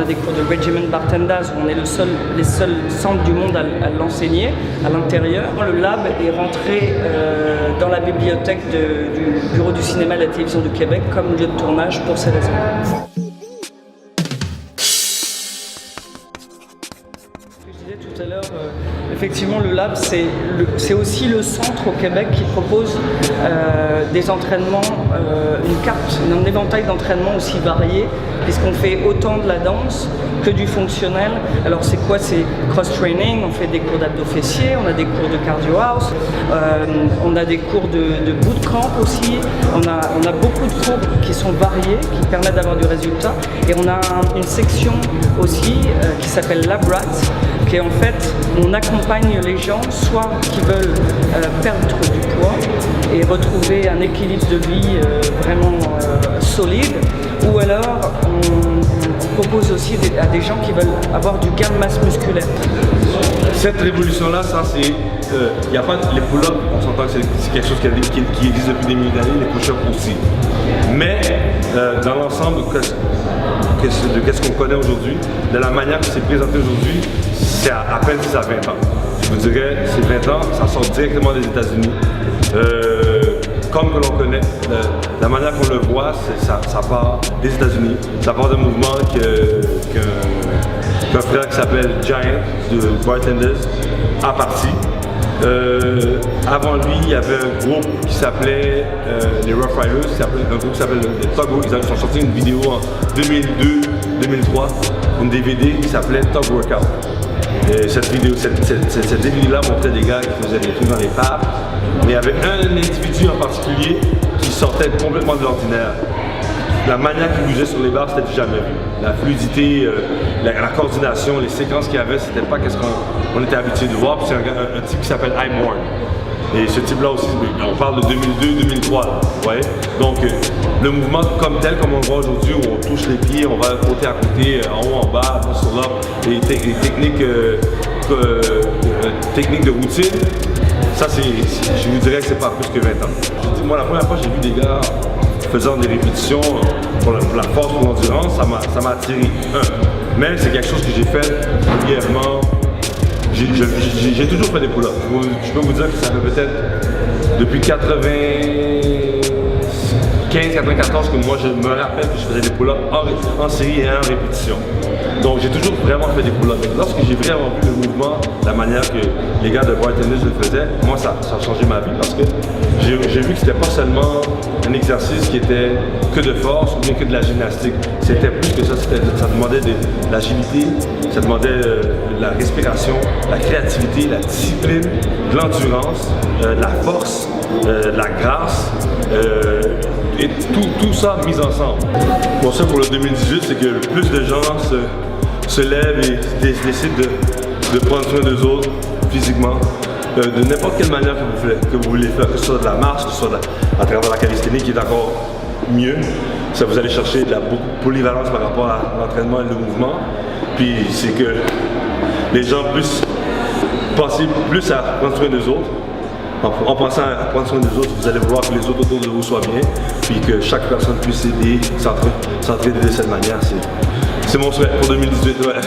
a des cours de Regiment Bartendas où on est les seuls centres du monde à l'enseigner à l'intérieur. Le lab est rentré dans la bibliothèque du Bureau du cinéma et de la télévision du Québec comme lieu de tournage pour ces raisons. Tout à l'heure, effectivement, le lab, c'est aussi le centre au Québec qui propose des entraînements, un éventail d'entraînements aussi variés, puisqu'on fait autant de la danse que du fonctionnel. Alors c'est quoi? C'est cross-training, on fait des cours d'abdos fessiers, on a des cours de cardio house, on a des cours de bootcamp aussi, on a beaucoup de cours qui sont variés, qui permettent d'avoir du résultat. Et on a une section aussi qui s'appelle LabRat, qui est en fait, on accompagne les gens, soit qui veulent perdre du poids et retrouver un équilibre de vie vraiment solide, ou alors on propose aussi à des gens qui veulent avoir du gain de masse musculaire. Cette révolution-là, ça c'est, il n'y a pas les pull-ups, on s'entend que c'est quelque chose qui existe depuis des milliers d'années, les push-ups aussi. Mais dans l'ensemble de ce qu'on connaît aujourd'hui, de la manière que c'est présenté aujourd'hui, c'est à peine 10 à 20 ans. Je vous dirais, c'est 20 ans, ça sort directement des États-Unis. Comme que l'on connaît, la manière qu'on le voit, ça part des États-Unis. Ça part d'un mouvement qu'un frère qui s'appelle Giant de Bartenders a parti. Avant lui, il y avait un groupe qui s'appelait les Rough Riders, un groupe qui s'appelle les Tug. Ils ont sorti une vidéo en 2002-2003, une DVD qui s'appelait Tug Workout. Et cette DVD-là montrait des gars qui faisaient des trucs dans les pattes, mais il y avait un individu en particulier qui sortait complètement de l'ordinaire. La manière qu'il bougeait sur les barres, c'était du jamais vu. La fluidité, la coordination, les séquences qu'il y avait, c'était pas ce qu'on était habitué de voir. C'est un type qui s'appelle Highborn. Et ce type-là aussi, on parle de 2002-2003, vous voyez. Donc, le mouvement comme tel, comme on le voit aujourd'hui, où on touche les pieds, on va côté à côté, en haut, en bas, sur là, les techniques de routine, ça, je vous dirais que c'est pas plus que 20 ans. Moi, la première fois que j'ai vu des gars faisant des répétitions pour la force, pour l'endurance, ça m'a attiré. Mais c'est quelque chose que j'ai fait régulièrement. J'ai toujours fait des pull-ups. Je peux vous dire que ça fait peut-être depuis 94 que moi je me rappelle que je faisais des pull-ups en série et en répétition. Donc j'ai toujours vraiment fait des pull-ups. Lorsque j'ai vraiment vu le mouvement, la manière que les gars de Bartenders le faisaient, moi ça a changé ma vie parce que j'ai vu que c'était pas seulement un exercice qui était que de force ou bien que de la gymnastique. C'était plus que ça, ça demandait de l'agilité, ça demandait la respiration, la créativité, la discipline, de l'endurance, de la force, de la grâce. Et tout ça mis ensemble. Bon, ça pour le 2018, c'est que le plus de gens se lèvent et décident de prendre soin d'eux autres physiquement, de n'importe quelle manière que vous voulez faire, que ce soit de la marche, que ce soit à travers la calisthénie qui est encore mieux. Ça, vous allez chercher de la polyvalence par rapport à l'entraînement et le mouvement. Puis c'est que les gens puissent penser plus à prendre soin d'eux autres. En pensant à prendre soin des autres, vous allez vouloir que les autres autour de vous soient bien, puis que chaque personne puisse aider, s'entraider de cette manière. C'est mon souhait pour 2018. Ouais.